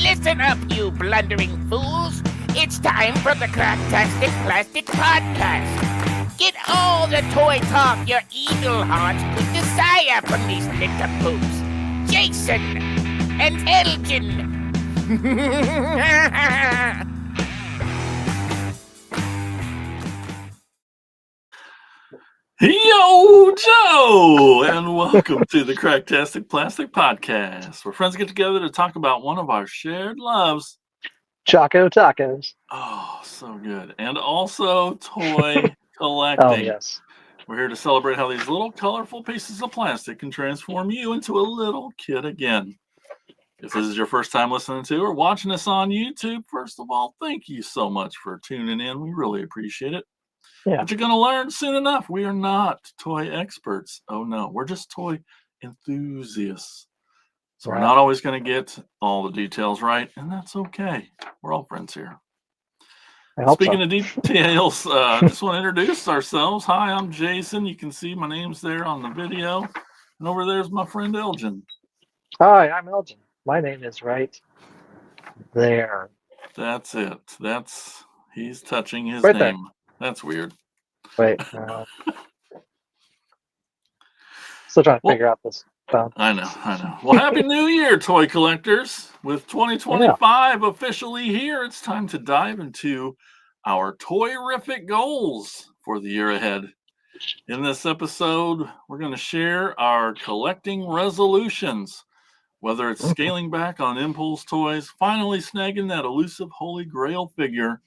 Listen up, you blundering fools. It's time for the Cracktastic Plastic Podcast. Get all the toy talk your eagle heart could desire from these nincompoops. Jason and Elgin. Yo, Joe, and welcome to the Cracktastic Plastic Podcast, where friends get together to talk about one of our shared loves. Choco Tacos. Oh, so good. And also toy collecting. Oh, yes. We're here to celebrate how these little colorful pieces of plastic can transform you into a little kid again. If this is your first time listening to or watching us on YouTube, first of all, thank you so much for tuning in. We really appreciate it. Yeah. But you're going to learn soon enough. We are not toy experts. Oh, no. We're just toy enthusiasts. So we're not always going to get all the details right, and that's okay. We're all friends here. Speaking of details, just want to introduce ourselves. Hi, I'm Jason. You can see my name's there on the video. And over there's my friend Elgin. Hi, I'm Elgin. My name is right there. That's it. He's touching his right name. There. That's weird. Wait. Still trying to figure out this phone. I know. Well, Happy New Year, toy collectors. With 2025 officially here, it's time to dive into our toy-rrific goals for the year ahead. In this episode, we're going to share our collecting resolutions, whether it's scaling back on impulse toys, finally snagging that elusive holy grail figure,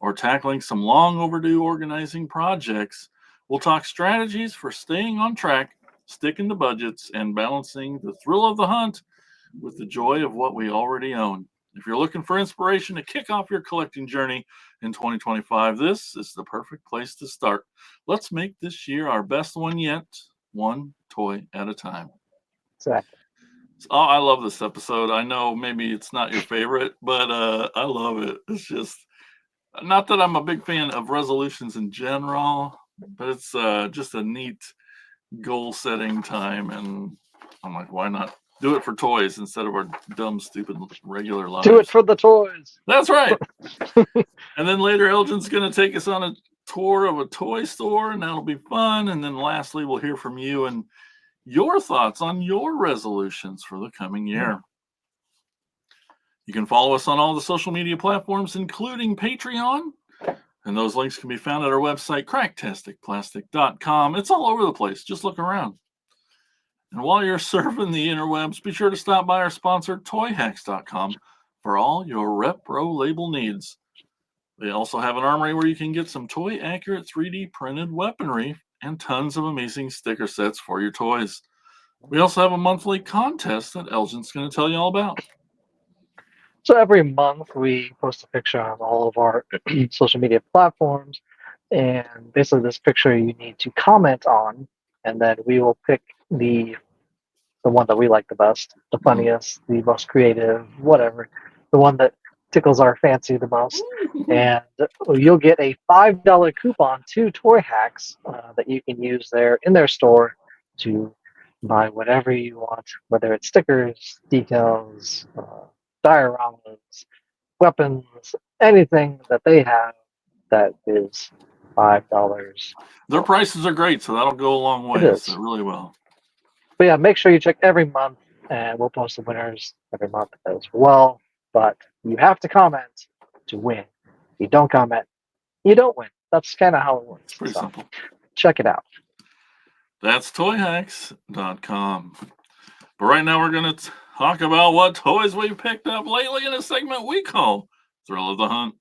or tackling some long overdue organizing projects. We'll talk strategies for staying on track, sticking to budgets, and balancing the thrill of the hunt with the joy of what we already own. If you're looking for inspiration to kick off your collecting journey in 2025, this is the perfect place to start. Let's make this year our best one yet, one toy at a time. Exactly. Oh, I love this episode. I know maybe it's not your favorite, but I love it. It's just, not that I'm a big fan of resolutions in general, but it's just a neat goal-setting time, and I'm like, why not do it for toys instead of our dumb, stupid, regular lives? Do it for the toys. That's right. And then later, Elgin's going to take us on a tour of a toy store, and that'll be fun. And then lastly, we'll hear from you and your thoughts on your resolutions for the coming year. You can follow us on all the social media platforms, including Patreon. And those links can be found at our website, cracktasticplastic.com. It's all over the place. Just look around. And while you're surfing the interwebs, be sure to stop by our sponsor, toyhacks.com, for all your Repro label needs. They also have an armory where you can get some toy-accurate 3D printed weaponry and tons of amazing sticker sets for your toys. We also have a monthly contest that Elgin's going to tell you all about. So every month we post a picture on all of our social media platforms, and basically this picture you need to comment on, and then we will pick the one that we like the best, the funniest, the most creative, whatever, the one that tickles our fancy the most, and you'll get a $5 coupon to Toy Hacks that you can use in their store to buy whatever you want, whether it's stickers, decals, dioramas, weapons, anything that they have that is $5. Their prices are great, so that'll go a long way. So really will. But yeah, make sure you check every month, and we'll post the winners every month as well. But you have to comment to win. If you don't comment, you don't win. That's kind of how it works. It's pretty simple. Check it out. That's toyhacks.com. But right now we're going to talk about what toys we've picked up lately in a segment we call Thrill of the Hunt.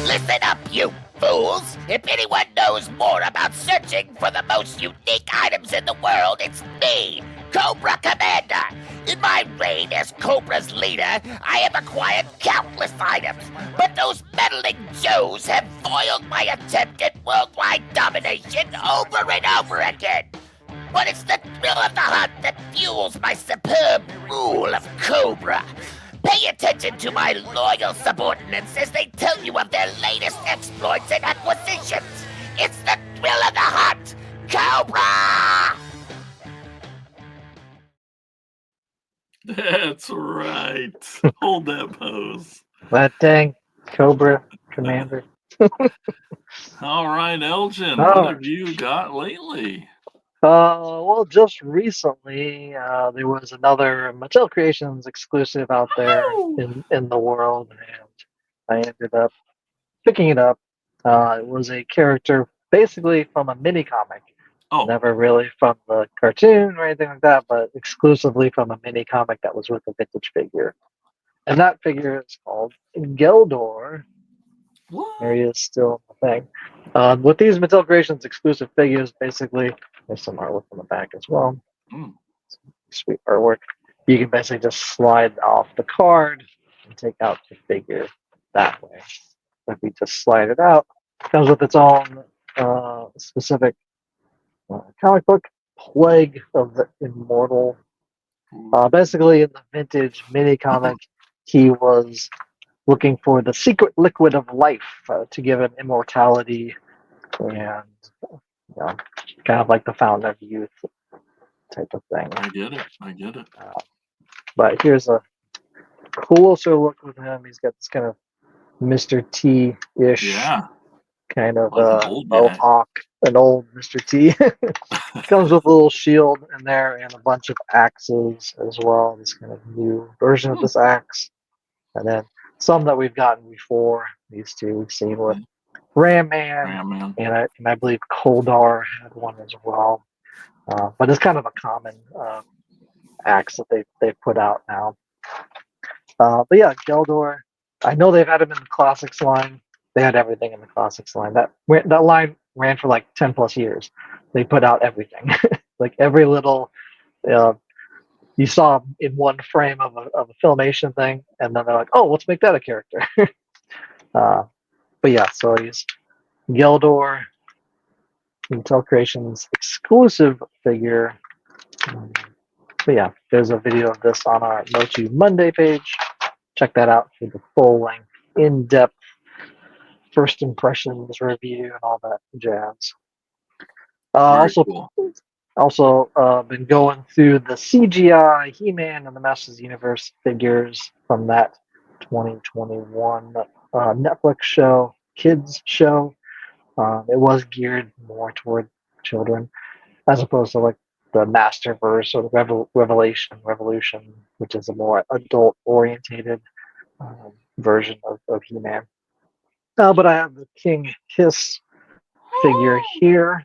Listen up, you fools! If anyone knows more about searching for the most unique items in the world, it's me, Cobra Commander. In my reign as Cobra's leader, I have acquired countless items, but those meddling Joes have foiled my attempt at worldwide domination over and over again. But it's the thrill of the hunt that fuels my superb rule of Cobra. Pay attention to my loyal subordinates as they tell you of their latest exploits and acquisitions. It's the thrill of the hunt, Cobra! That's right. Hold that pose. That dang Cobra Commander. All right, Elgin, what Oh, have you got lately? well, just recently, there was another Mattel Creations exclusive out there Oh, in the world, and I ended up picking it up. It was a character basically from a mini comic, oh, never really from the cartoon or anything like that, but exclusively from a mini comic that was with a vintage figure. And that figure is called Geldor. There what? he is still the thing. With these Mattel Creations exclusive figures, basically, there's some artwork on the back as well. Mm. Sweet artwork. You can basically just slide off the card and take out the figure that way. If we just slide it out, it comes with its own specific comic book, Plague of the Immortal. Basically, in the vintage mini comic, he was looking for the secret liquid of life to give him immortality and you know, kind of like the fountain of youth type of thing. I get it. I get it. But here's a closer look with him. He's got this kind of Mr. T-ish Yeah, kind of like an old guy. mohawk, an old Mr. T. Comes with a little shield in there and a bunch of axes as well. This kind of new version of Hmm. this axe, and then some that we've gotten before. These two we've seen with Ram Man, Yeah, man. and I believe Koldar had one as well. But it's kind of a common axe that they put out now. But yeah, Geldor. I know they've had him in the classics line. They had everything in the classics line. That line ran for like 10 plus years. They put out everything, like every little. Uh, you saw in one frame of a filmation thing, and then they're like, "Oh, let's make that a character." But yeah, so he's Geldor, Intel Creations exclusive figure. But yeah, there's a video of this on our Motu Monday page. Check that out for the full length, in depth first impressions review and all that jazz. Very Also, cool. been going through the CGI He-Man and the Masters of the Universe figures from that 2021 Netflix show, kids show. It was geared more toward children as opposed to like the Masterverse or the Revolution, which is a more adult orientated version of He-Man. But I have the King Hiss figure here.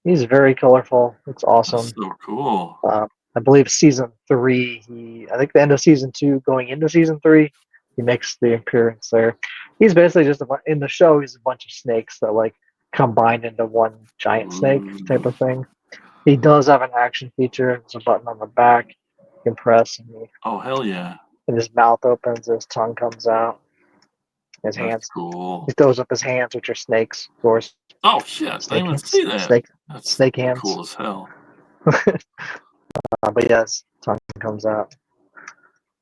He's very colorful. It's That's awesome. so cool. I believe season 3. I think the end of season 2, going into season 3, he makes the appearance there. He's basically just in the show. He's a bunch of snakes that like combined into one giant snake type Ooh. of thing. He does have an action feature. There's a button on the back. You can press, Oh, hell yeah. and his mouth opens, his tongue comes out. His That's hands. He cool. throws up his hands, which are snakes, of course. Oh, shit. I didn't even see that. Snake, That's snake hands. cool as hell. But yeah, his tongue comes out.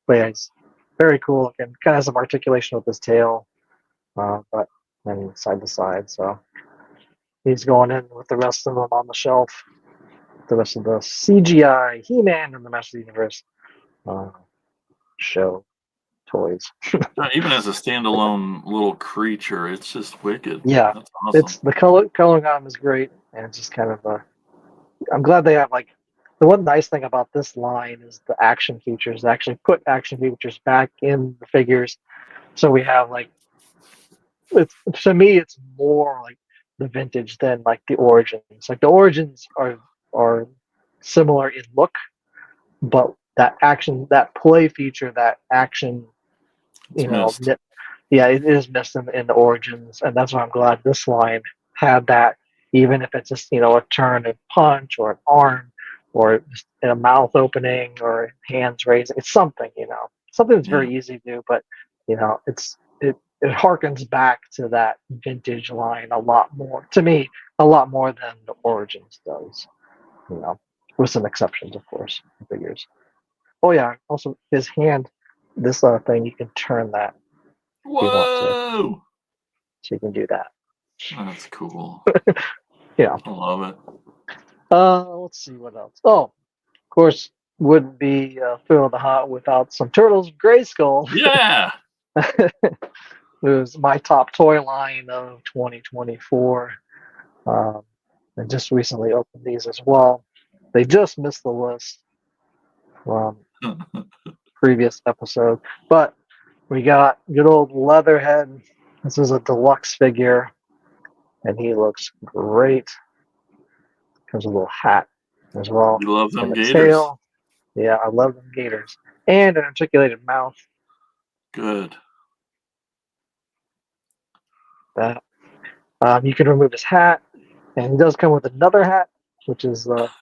But yeah, he's very cool looking. Kind of has some articulation with his tail, but then side to side. So he's going in with the rest of them on the shelf. The rest of the CGI He-Man and the Master of the Universe show toys. Even as a standalone little creature, it's just wicked. Yeah, That's awesome. it's the coloring on him is great, and it's just kind of a. I'm glad they have like the one nice thing about this line is the action features. They actually put action features back in the figures, so we have like it's to me it's more like the vintage than like the origins. Like the origins are similar in look, but that action, that play feature, that action, It's missed. yeah, it is missed in the origins, and that's why I'm glad this line had that. Even if it's just a turn and punch or an arm or just a mouth opening or hands raising, it's something that's Yeah. very easy to do, but it harkens back to that vintage line a lot more to me, a lot more than the origins does. With some exceptions, of course, figures. Oh yeah, also his hand, this thing you can turn that if you want to. Whoa! So you can do that. That's cool. Yeah. I love it. Let's see what else. Oh, of course, wouldn't be Phil the Hot without some Turtles Grayskull. Yeah. It was my top toy line of 2024. I just recently opened these as well. They just missed the list from previous episode, but we got good old Leatherhead. This is a deluxe figure, and he looks great. Comes with a little hat as well, You love them and a gators. tail. Yeah, I love them gators, and an articulated mouth. Good. That you can remove his hat, and he does come with another hat, which is it's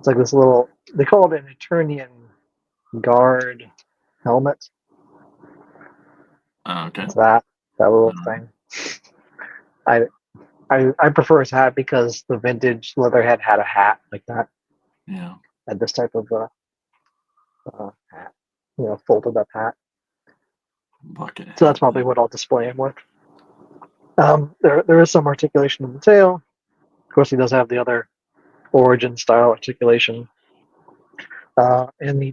like this little. They call it an Eternian guard helmet. Okay. It's that little thing. I prefer his hat because the vintage Leatherhead had a hat like that. Yeah. Had this type of hat, folded up hat. Bucket. So that's probably what I'll display him with. There is some articulation in the tail. Of course, he does have the other origin style articulation. And he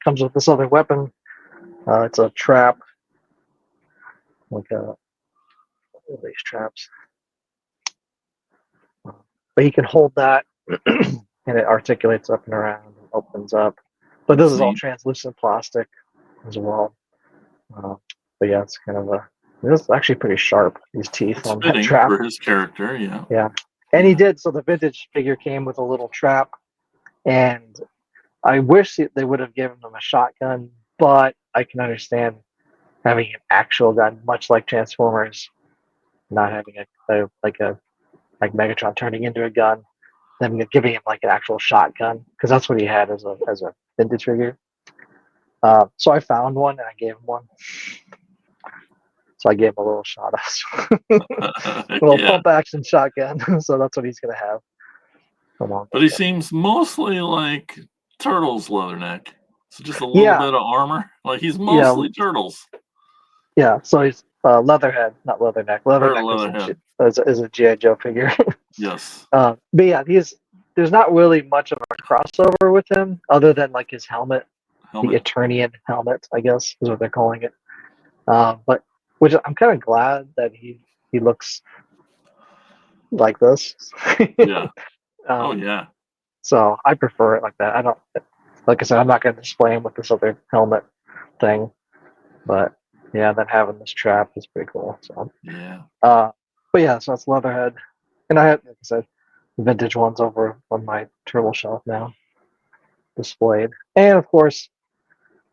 comes with this other weapon. It's a trap, like these traps. But he can hold that, and it articulates up and around and opens up. But this is all translucent plastic as well. But yeah, it's kind of it's actually pretty sharp, these teeth It's on that fitting trap. for his character, yeah. Yeah. And he did, so the vintage figure came with a little trap, and I wish they would have given him a shotgun, but I can understand having an actual gun, much like Transformers, not having like Megatron turning into a gun, then giving him like an actual shotgun, because that's what he had as a vintage figure. So I found one and I gave him one. So I gave him a little shot, a little pump action shotgun. So that's what he's gonna have. But he seems mostly like Turtles Leatherneck. So just a little bit of armor. Like he's mostly Turtles. Yeah, so he's Leatherhead, not Leatherneck. Leatherneck is a G.I. Joe figure. Yes. But yeah, there's not really much of a crossover with him, other than like his helmet. The Eternian helmet, I guess, is what they're calling it. But which I'm kind of glad that he looks like this. Yeah. Oh yeah. So I prefer it like that. I don't, like I said, I'm not going to display him with this other helmet thing. But yeah, then having this trap is pretty cool. So yeah. But yeah, so that's Leatherhead, and I have, like I said, vintage ones over on my turtle shelf now, displayed, and of course,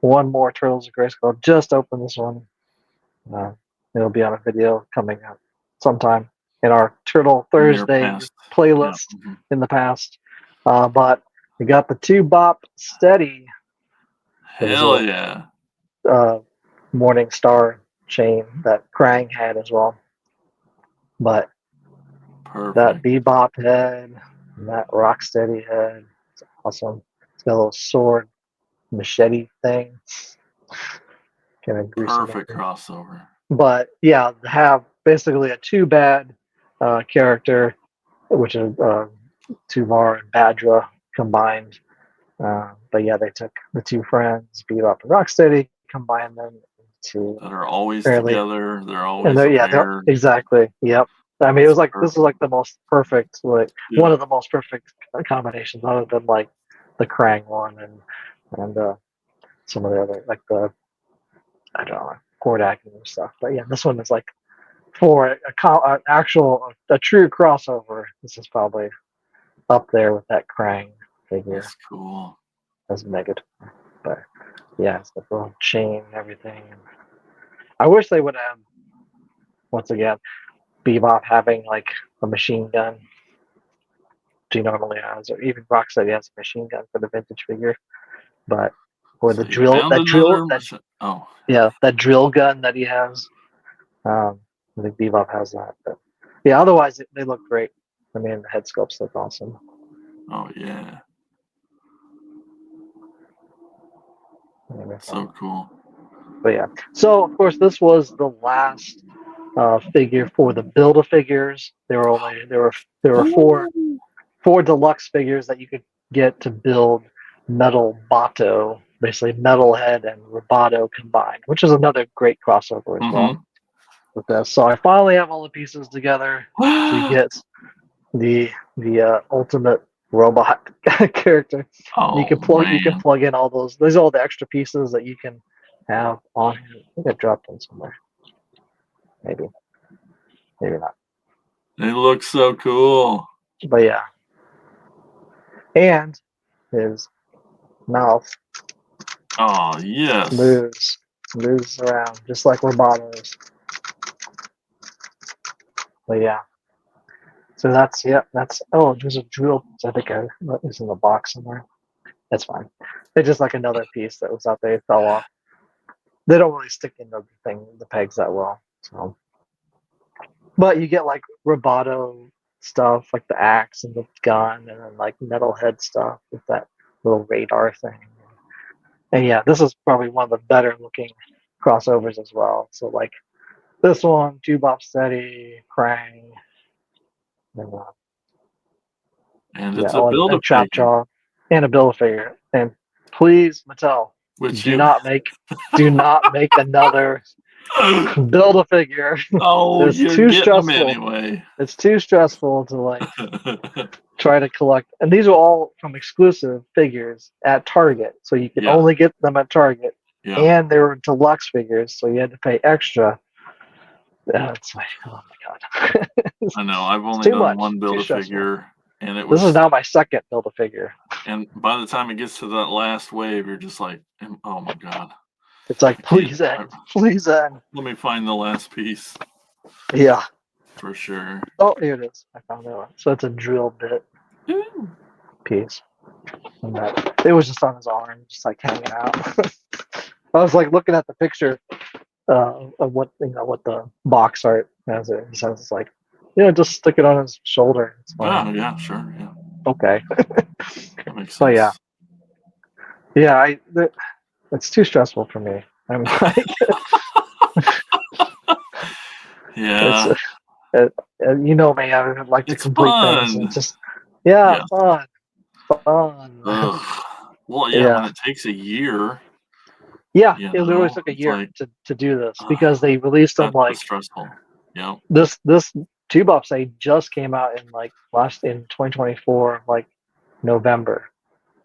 one more Turtles of Grayskull. Just opened this one. It'll be on a video coming out sometime in our Turtle Thursday playlist in the past. But we got the 2-bop steady. Hell yeah. Morning Star chain that Krang had as well. But that Bebop head and that Rocksteady head, it's awesome. It's got a little sword machete thing. Kind of gruesome. Perfect crossover. But yeah, have basically a 2-bad character, which is Tuvar and Badra combined. But yeah, they took the two friends, Bebop and Rocksteady, combined them into that are always together. They're always paired. Exactly. Yep. I mean, it was like this is like the most perfect, like one of the most perfect combinations, other than like the Krang one and some of the other, like the, I don't know, Kordak and stuff. But yeah, this one is like for a true crossover. This is probably up there with that Krang figure. That's cool. As Megatron, but yeah, it's the little chain and everything. I wish they would have, once again, Bebop having like a machine gun. He normally has, or even Rocksteady has a machine gun for the vintage figure, but or the drill gun that he has. I think Bebop has that, but yeah. Otherwise, they look great. I mean, the head sculpts look awesome. Oh yeah, so cool. But yeah, so of course this was the last figure for the Build-A-Figures. There were 4 4 deluxe figures that you could get to build Metal Bato, basically Metalhead and Roboto combined, which is another great crossover as well with this. So I finally have all the pieces together to get the ultimate robot character. Oh, You can plug in all those. Those are all the extra pieces that you can have on here. I think I dropped them somewhere. Maybe not. They look so cool. But yeah. And his mouth Oh, yes. moves around just like Roboto's. But yeah. So that's oh, there's a drill. I think it's in the box somewhere. That's fine. It's just like another piece that was out there. It fell off. They don't really stick in the pegs that well. So, but you get like Roboto stuff, like the axe and the gun, and then like Metalhead stuff with that little radar thing. And yeah, this is probably one of the better looking crossovers as well. So like this one, Two Bop Steady, Krang, and it's a build-a-figure. Trap Jaw, and a Build-A-Figure. And please, Mattel, do not make another Build-A-Figure. Oh, it's you're too getting stressful. them anyway. It's too stressful to like try to collect. And these are all from exclusive figures at Target, so you can only get them at Target. Yeah. And they were deluxe figures, so you had to pay extra. It's like, oh my god. I know. I've only done one Build-A-Figure, and it was. This is now my second Build-A-Figure. And by the time it gets to that last wave, you're just like, oh my god. It's like, please end. Please end. Let me find the last piece. Yeah. For sure. Oh, here it is. I found that one. So it's a drill bit piece. And it was just on his arm, just like hanging out. I was like looking at the picture of what the box art has. It says it's like, just stick it on his shoulder. It's fine. Oh yeah, sure, yeah. Okay. That makes sense. So it's too stressful for me. I'm like, yeah. You know me, I like to complete things. And just fun. Well, when it takes a year. Yeah, it literally took a year to do this because they released them like stressful. Yeah. This Two Bop Say just came out in like in 2024, like November.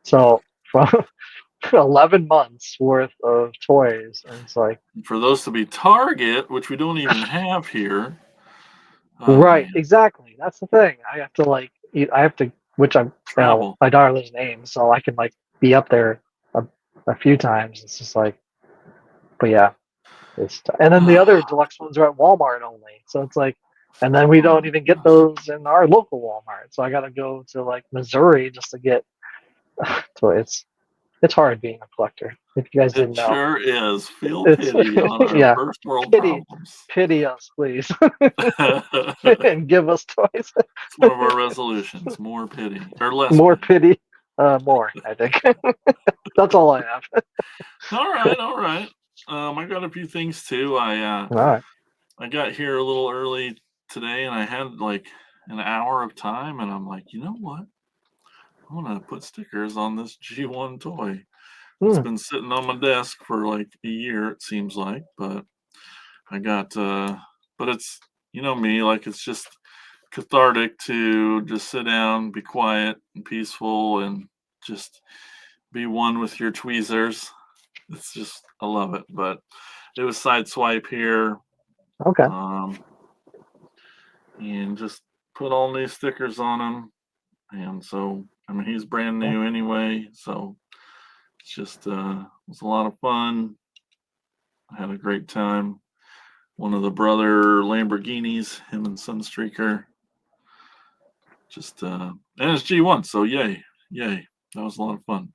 So from 11 months worth of toys, and it's like for those to be Target, which we don't even have here. Right, exactly. That's the thing. I have to, which I'm travel. My daughter lives in Ames, so I can like be up there a few times. It's just like, but yeah, and then the other deluxe ones are at Walmart only. So it's like, and then we don't even get those in our local Walmart. So I got to go to like Missouri just to get. So it's hard being a collector. If you guys didn't know, sure is. Feel pity on our first world problems. Pity us, please, and give us toys. It's one of our resolutions: more pity or less. More pity, more. I think that's all I have. All right. I got a few things too. All right. I got here a little early today, and I had like an hour of time, and I'm like, you know what? I want to put stickers on this G1 toy. It's been sitting on my desk for like a year, it seems like, but I got, but it's, me, like it's just cathartic to just sit down, be quiet and peaceful, and just be one with your tweezers. It's just, I love it. But it was Sideswipe here. Okay. And just put all new stickers on him. And so, he's brand new anyway. So it's just, it was a lot of fun. I had a great time. One of the brother Lamborghinis, him and Sunstreaker. Just, and it's G1. So yay. That was a lot of fun.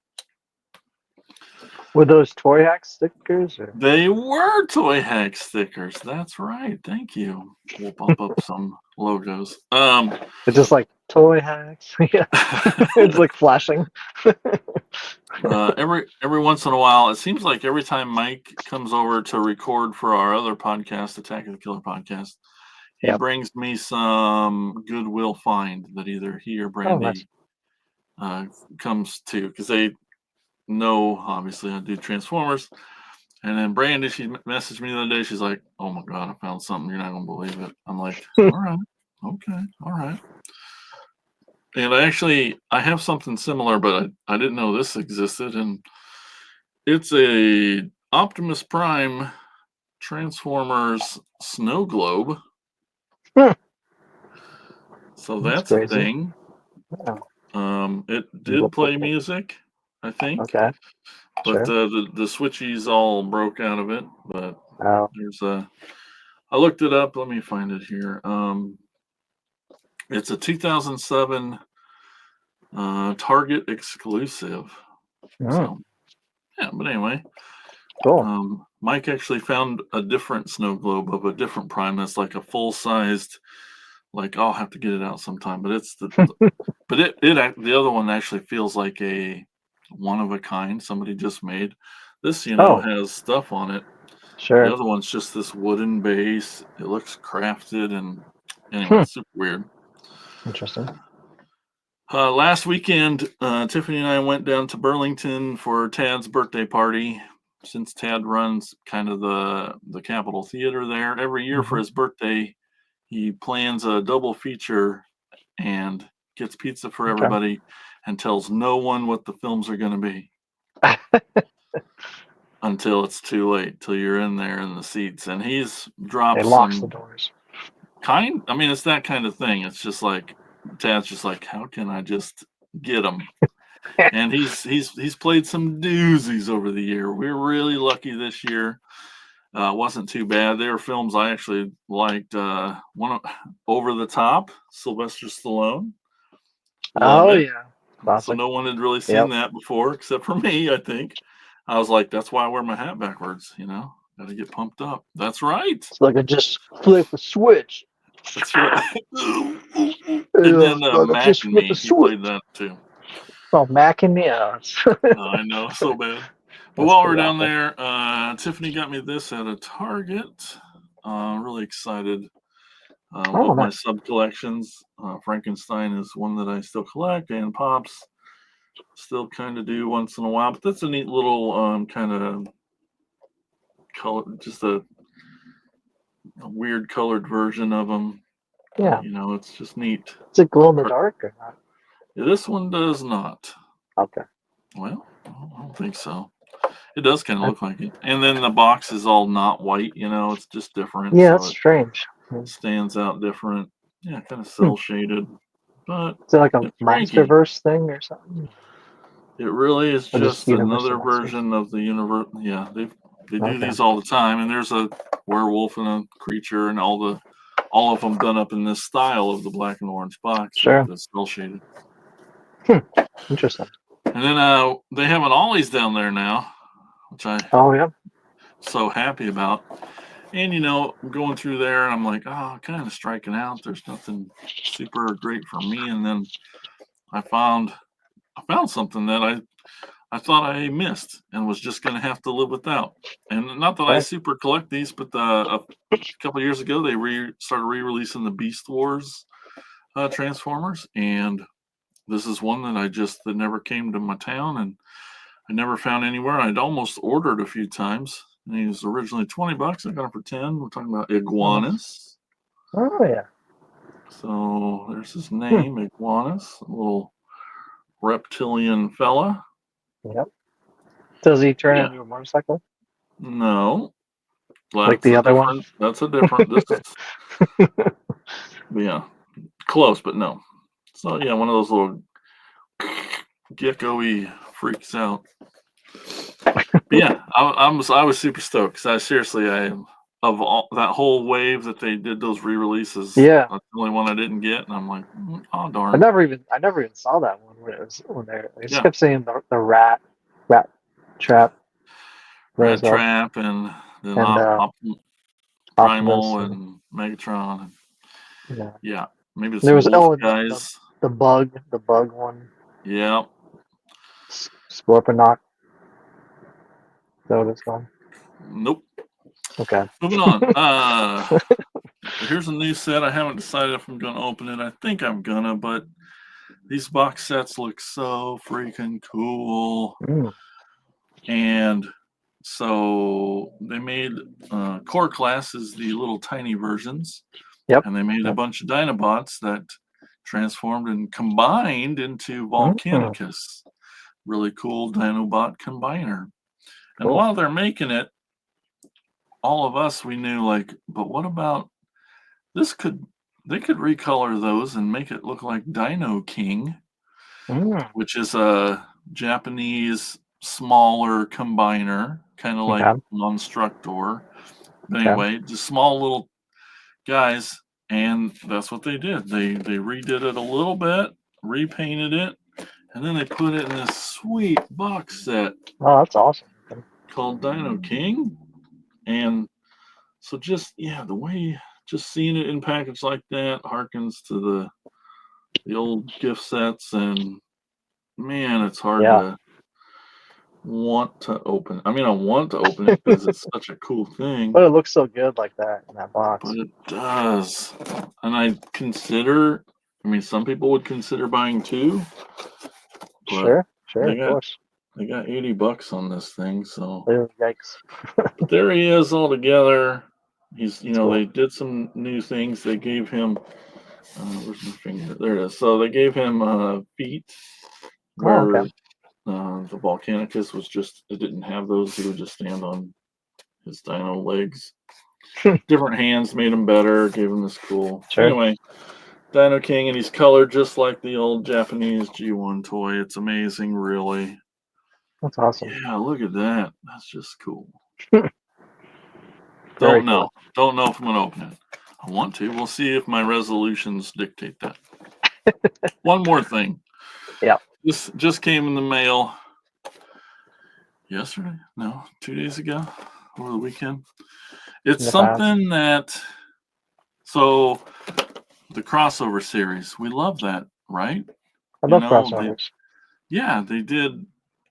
Were those Toy Hack stickers? Or? They were Toy Hack stickers. That's right. Thank you. We'll bump up some logos. It's just like Toy Hacks. Yeah. It's like flashing. Every once in a while, it seems like every time Mike comes over to record for our other podcast, Attack of the Killer podcast, he brings me some Goodwill find that either he or Brandy comes to, because they know, obviously, I do Transformers. And then Brandy, she messaged me the other day. She's like, "Oh my God, I found something. You're not going to believe it." I'm like, "All right. Okay. All right." And I have something similar, but I didn't know this existed. And it's a Optimus Prime Transformers snow globe. So that's a thing. Yeah. It did play music, I think. Okay. But Sure. the switchies all broke out of it. But Oh. there's I looked it up. Let me find it here. It's a 2007 Target exclusive. So yeah, but anyway, Cool. Mike actually found a different snow globe of a different Prime that's like a full sized. Like, I'll have to get it out sometime, but it's but the other one actually feels like a one of a kind somebody just made. This, has stuff on it. Sure. The other one's just this wooden base. It looks crafted, and anyway, it's super weird. Interesting. Last weekend, Tiffany and I went down to Burlington for Tad's birthday party. Since Tad runs kind of the Capitol Theater there, every year for his birthday, he plans a double feature and gets pizza for everybody and tells no one what the films are going to be until it's too late, till you're in there in the seats. And he's dropped It locks the doors. It's that kind of thing. It's just like Tad's just like, how can I just get him? And he's played some doozies over the year. We're really lucky this year. Wasn't too bad. There were films I actually liked. One Over the Top, Sylvester Stallone. Love it. Yeah. So Classic. no one had really seen that before, except for me, I think. I was like, that's why I wear my hat backwards, Got to get pumped up. That's right. It's like I just flip a switch. That's right. And then Mac and Me, he played that too. Oh, Mac and Me. I know, so bad. But while we're down there, Tiffany got me this at a Target. Really excited of my sub collections. Frankenstein is one that I still collect, and Pops still kind of do once in a while. But that's a neat little kind of color, just a weird colored version of them. Yeah. It's just neat. Does it glow in the dark or not? This one does not. Okay. Well, I don't think so. It does kind of look like it. And then the box is all not white, it's just different. Yeah, that's strange. It stands out different. Yeah, kind of cell shaded. But is it like a Monsterverse thing or something? It really is just another version of the universe. Yeah, they do these all the time, and there's a werewolf and a creature, and all of them done up in this style of the black and orange box. Sure. That's cell shaded. Interesting. And then they have an Ollie's down there now, which I'm so happy about. And I'm going through there, and I'm like, kind of striking out. There's nothing super great for me. And then I found something that I thought I missed and was just going to have to live without. And not that I super collect these, but a couple of years ago they started re-releasing the Beast Wars Transformers, and this is one that that never came to my town, and I never found anywhere. I'd almost ordered a few times. And he was originally $20. I got it for 10. We're talking about Iguanus. Oh yeah. So there's his name, Iguanus, a little reptilian fella. Yep. Does he turn into a motorcycle? No. Like the other one? That's a different. Yeah, close, but no. So yeah, one of those little gecko-y freaks out. But yeah, I was super stoked because of all that whole wave that they did those re-releases. Yeah, that's the only one I didn't get, and I'm like, oh darn. I never even saw that one when they just kept saying the rat trap, Rat Trap, and then Primal and Megatron. Yeah, maybe it's there was guys. The bug one. Yeah. Scorponok. Is that what it's called? Nope. Okay. Moving on. here's a new set. I haven't decided if I'm going to open it. I think I'm gonna, but these box sets look so freaking cool. And so they made core class is the little tiny versions. Yep. And they made a bunch of Dinobots that transformed and combined into Volcanicus. Really cool Dinobot combiner. And while they're making it, all of us, we knew, like, but what about this? They could recolor those and make it look like Dino King, which is a Japanese smaller combiner, kind of like Monstructor. But anyway, just small little guys, and that's what they did. They redid it a little bit, repainted it, and then they put it in this sweet box set. Oh, that's awesome. Called Dino King. And so just the way just seeing it in package like that harkens to the old gift sets, and man, it's hard to want to open. I mean, I want to open it because it's such a cool thing. But it looks so good like that in that box. But it does. And I mean, some people would consider buying two. Sure, of course. They got $80 on this thing, so yikes. But there he is all together. He's they did some new things. They gave him where's my finger? There it is. So they gave him feet where the Volcanicus was it didn't have those. He would just stand on his dino legs. Different hands made him better, gave him this cool. Sure. Anyway, Dino King, and he's colored just like the old Japanese G1 toy. It's amazing, really. That's awesome. Yeah, look at that. That's just cool. Don't know if I'm gonna open it. I want to. We'll see if my resolutions dictate that. One more thing. Yeah. This just came in the mail yesterday. No, 2 days ago, over the weekend. It's something that. So, the crossover series, we love that, right? I love crossovers. They did.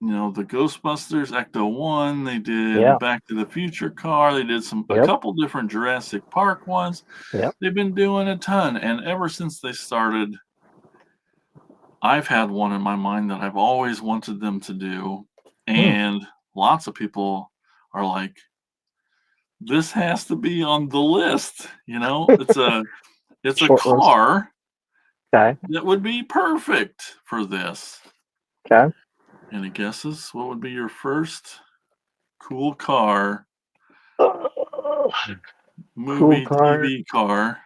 The Ghostbusters Ecto 1, they did Back to the Future car, they did a couple different Jurassic Park ones. They've been doing a ton, and ever since they started, I've had one in my mind that I've always wanted them to do, and lots of people are like, this has to be on the list. It's a car that would be perfect for this. Okay. Any guesses? What would be your first cool car? Movie, cool car. TV car.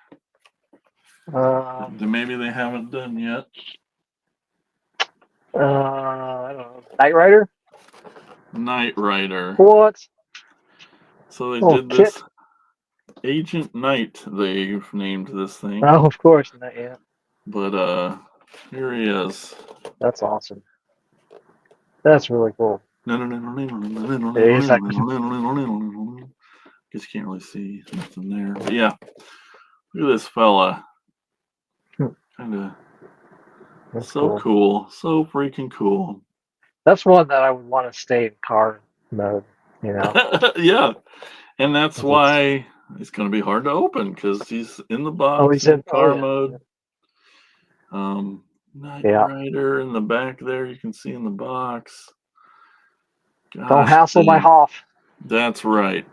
That maybe they haven't done yet. I don't know. Knight Rider? Knight Rider. What? So they did this. Agent Knight, they've named this thing. Oh, of course. Not yet. But here he is. That's awesome. That's really cool. Guess you can't really see nothing there. But yeah. Look at this fella. Kind of so cool. So freaking cool. That's one that I would want to stay in car mode, Yeah. And that's why it's going to be hard to open because he's in the box. Oh, he's in car mode. Knight Rider in the back there, you can see in the box. Gosh, don't hassle my Hoff. That's right.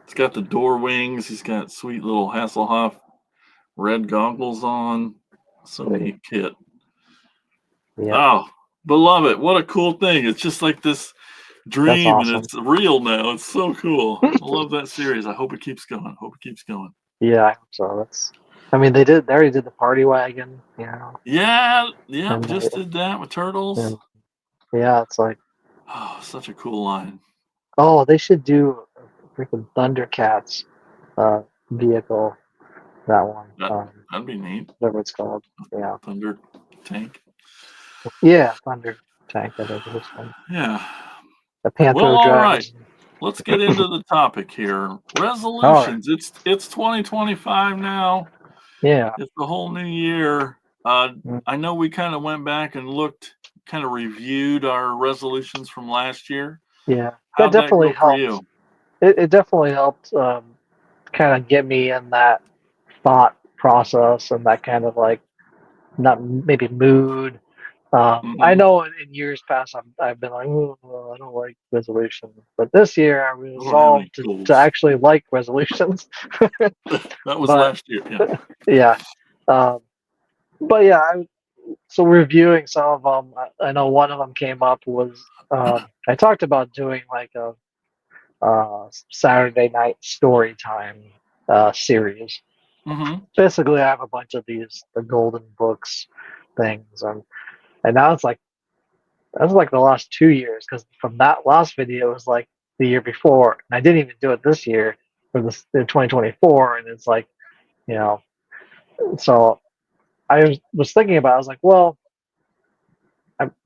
It's got the door wings. He's got sweet little Hasselhoff red goggles on. So neat kit. Yeah. Oh, but love it. What a cool thing. It's just like this dream, and it's real now. It's so cool. I love that series. I hope it keeps going. Yeah, I hope so. They already did the party wagon, Yeah, just did that with Turtles. Yeah, it's like, oh, such a cool line. Oh, they should do a freaking Thundercats vehicle. That one. That'd be neat. Whatever it's called. Yeah. Thunder Tank. Yeah, Thunder Tank. I think it was fun. Yeah. The Panther all drives. right. Let's get into the topic here. Resolutions. Right. It's 2025 now. Yeah. It's the whole new year. I know we kind of went back and reviewed our resolutions from last year. Yeah. That definitely helped. It definitely helped kind of get me in that thought process and that kind of like not maybe mood. I Mm-hmm. know in years past I've been like, oh, well, I don't like resolutions, but this year I I don't have any resolved to goals. actually like resolutions. That was But last year. Yeah. yeah, um, but yeah, so reviewing some of them, I know one of them came up was I talked about doing like a Saturday night story time series. Mm-hmm. Basically, I have a bunch of the golden books things, and now it's like that's like the last 2 years because from that last video it was like the year before, and I didn't even do it this year for the 2024, and it's like you know, so was thinking about it, I was like, well,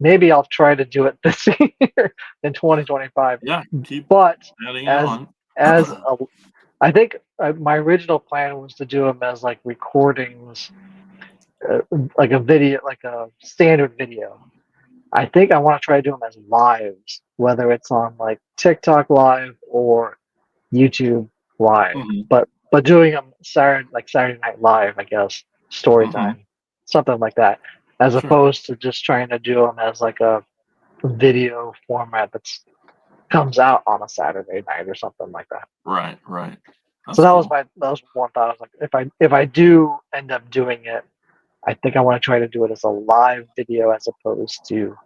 maybe I'll try to do it this year in 2025, Yeah. Keep but adding it as on. as a, I think my original plan was to do them as like recordings, like a video, like a standard video. I think I want to try to do them as lives, whether it's on like TikTok live or YouTube live, Mm-hmm. but doing them Saturday Night Live, I guess, story Mm-hmm. time, something like that, as Sure. opposed to just trying to do them as like a video format that's comes out on a Saturday night or something like that. Right. Right. So That's that was cool. one thought. I was like, if I do end up doing it, I think I want to try to do it as a live video as opposed to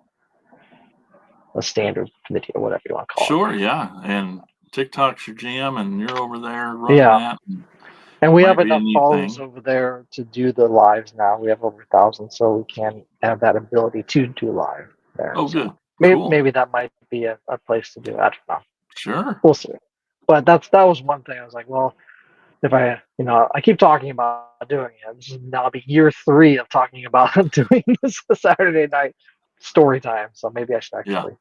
a standard video, whatever you want to call Sure. Yeah. And TikTok's your jam, and you're over there it. running Yeah, that. and we have Might be a enough neat followers thing. over there to do the lives now. We have over 1,000, so we can have that ability to do live there. Oh, So good. maybe Cool. maybe that might be a place to do it. I don't know. Sure. We'll see. But that was one thing. I was like, well, if I keep talking about doing it. This is now be year 3 of talking about doing this Saturday night story time. So maybe I should Yeah. actually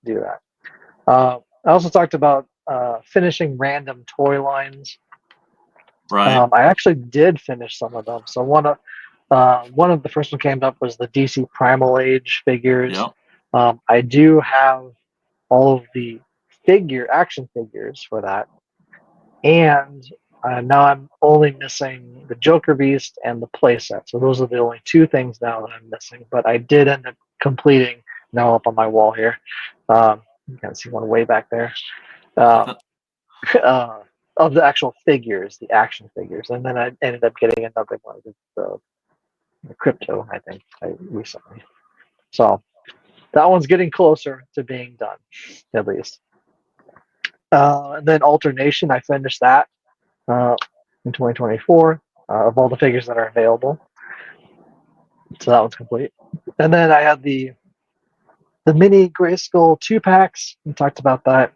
do that. I also talked about finishing random toy lines. Right. I actually did finish some of them. So one of the first one came up was the DC Primal Age figures. Yep. I do have all of the action figures for that, and now I'm only missing the Joker Beast and the playset. So those are the only 2 things now that I'm missing. But I did end up completing now up on my wall here. You can see one way back there. Uh, uh, of the actual figures, the action figures, and then I ended up getting another one, the crypto, I think, recently. So that one's getting closer to being done, at least. And then alternation, I finished that in 2024 of all the figures that are available. So that one's complete. And then I had the mini Grayskull 2 packs. We talked about that.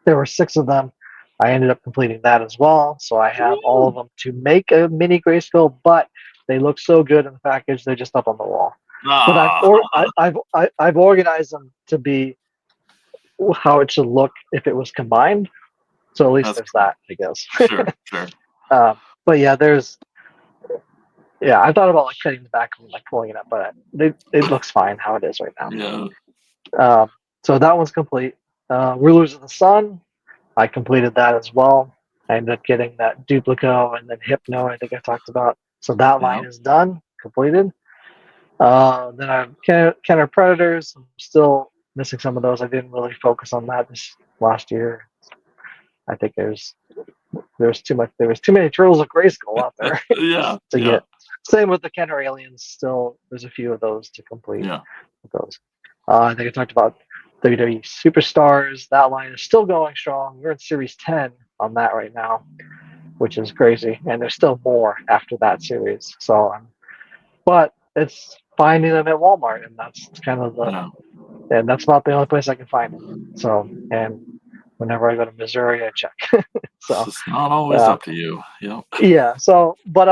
There were 6 of them. I ended up completing that as well. So I have all of Woo! them to make a mini Grayskull, but they look so good in the package, they're just up on the wall. But Ah, I've organized them to be how it should look if it was combined. So at least that's there's cool. that, I guess. Sure. Sure. But yeah, I thought about like cutting the back and like pulling it up, but it looks fine how it is right now. Yeah. So that one's complete. Rulers of the Sun, I completed that as well. I ended up getting that Duplico and then Hypno, I think I talked about. So that line Yep. is done, completed. Then I have Counter Predators. I'm still missing some of those. I didn't really focus on that this last year. I think there's too much. There was too many Turtles of Grayskull out there Yeah. to Yeah. get. Same with the Kenner Aliens. Still, there's a few of those to complete. Yeah. With those. I think I talked about WWE Superstars. That line is still going strong. We're in Series 10 on that right now, which is crazy. And there's still more after that series. So, but it's finding them at Walmart, and that's kind of Yeah. and that's not the only place I can find them. So, and whenever I go to Missouri, I check. So, It's not always uh, up to you. Yep. yeah. So, but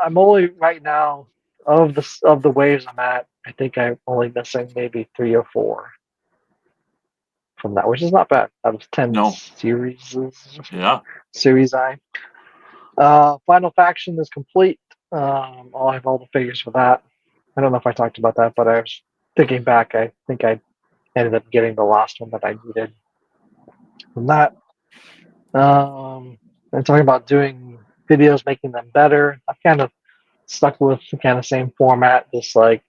I'm only right now of the waves I'm at. I think I'm only missing maybe 3 or 4 from that, which is not bad. Out of 10 No. Yeah. series I. Final Faction is complete. I have all the figures for that. I don't know if I talked about that, but I was thinking back. I think I ended up getting the last one that I needed from that. And talking about doing videos, making them better. I've kind of stuck with the kind of same format, just like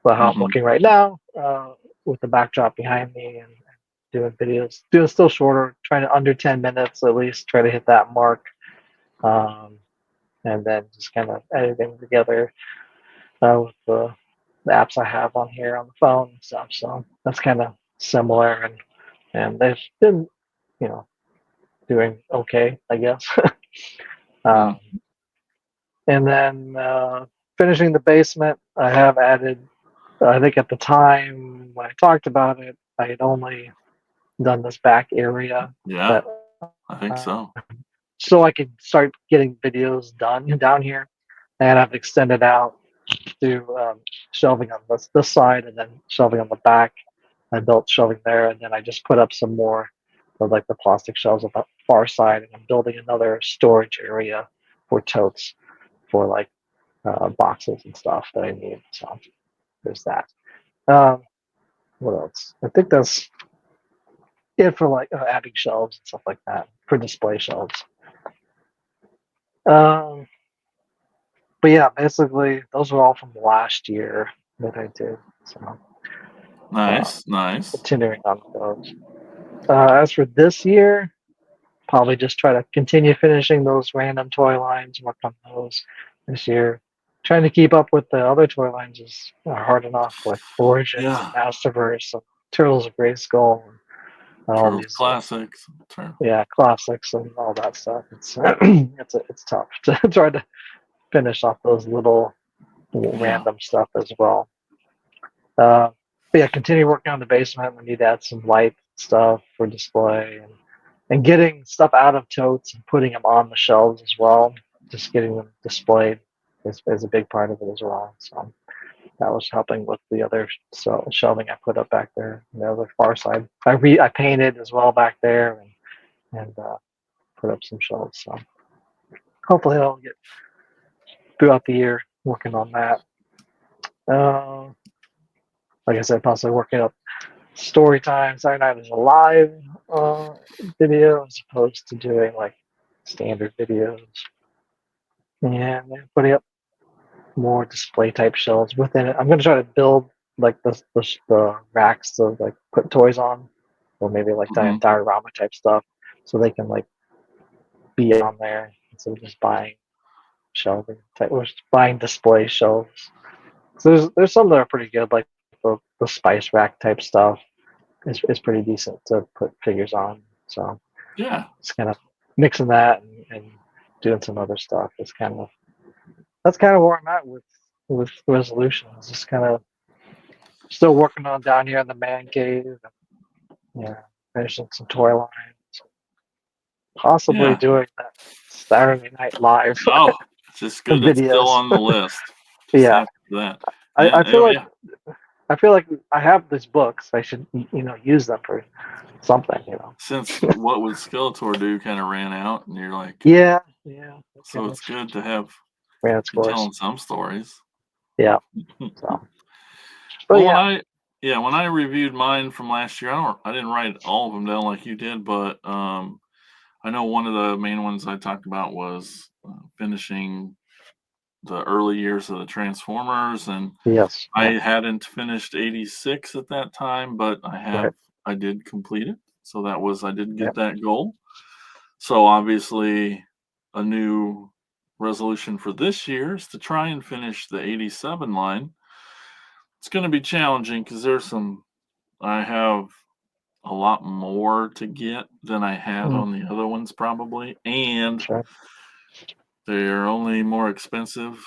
how I'm looking right now, with the backdrop behind me, and doing videos, doing still shorter, trying to under 10 minutes at least, try to hit that mark, and then just kind of editing together with the apps I have on here on the phone and stuff. So that's kind of similar, and they've been, you know, doing okay, I guess. And then finishing the basement, I have added. I think at the time when I talked about it, I had only done this back area, Yeah, but I think so. so I could start getting videos done down here, and I've extended out to shelving on this side, and then shelving on the back. I built shelving there, and then I just put up some more of like the plastic shelves on the far side, and I'm building another storage area for totes for like boxes and stuff that I need. So there's that. Um, what else? I think that's it for like adding shelves and stuff like that for display shelves. Um, but yeah, basically those are all from last year that I did. So Nice. continuing on with those. As for this year, probably just try to continue finishing those random toy lines, work on those this year. Trying to keep up with the other toy lines is hard enough, like Origins and Yeah, Masterverse and Turtles of Grayskull and all Turtles these classics. classics and all that stuff. It's it's tough to try to finish off those little Yeah, random stuff as well. Uh, but yeah, continue working on the basement. We need to add some light stuff for display, and getting stuff out of totes and putting them on the shelves as well. Just getting them displayed is a big part of it as well. So that was helping with the other shelving I put up back there on the other far side. I painted as well back there, and put up some shelves. So hopefully I'll get throughout the year working on that. Uh, like I said, possibly working up story time. Saturday night is a live video as opposed to doing like standard videos. And then putting up more display type shelves within it. I'm going to try to build like the racks to like put toys on, or maybe like diorama type stuff, so they can like be on there instead of just buying shelving type or buying display shelves. So there's some that are pretty good, like the spice rack type stuff is pretty decent to put figures on. So yeah, it's kind of mixing that and doing some other stuff. It's kind of that's kind of where I'm at with resolutions. Just kind of still working on down here in the man cave. And, yeah, finishing some toy lines. Possibly yeah. doing that Saturday Night Live Oh, it's just good. It's still videos. on the list. Just Yeah, have that. I feel like Yeah. I feel like I have these books. I should use them for something. Since what would Skeletor do kind of ran out, and you're like, Yeah, yeah. That so kind of it's good to have ran its you course. telling some stories. Yeah. So, but Well, yeah. when I reviewed mine from last year, I didn't write all of them down like you did, but I know one of the main ones I talked about was finishing the early years of the Transformers, and Yes. I Yeah. hadn't finished 86 at that time, but Right. I did complete it. So I did Yeah. get that goal. So obviously a new resolution for this year is to try and finish the 87 line. It's going to be challenging because I have a lot more to get than I had Mm, on the other ones probably, and sure. they're only more expensive.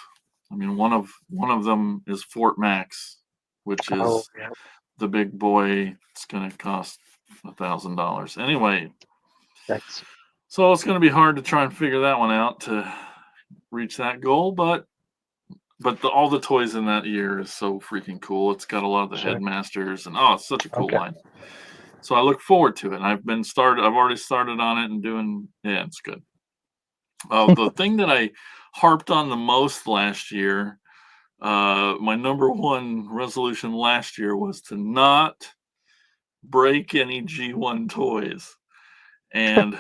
I mean, one of them is Fort Max, which Oh is yeah. the big boy. It's going to cost $1,000 anyway. Thanks. So it's going to be hard to try and figure that one out to reach that goal, but all the toys in that year is so freaking cool. It's got a lot of the Sure. headmasters, and it's such a cool Okay. line. So I look forward to it. I've already started on it and doing. Yeah, it's good. The thing that I harped on the most last year, my number one resolution last year was to not break any G1 toys. And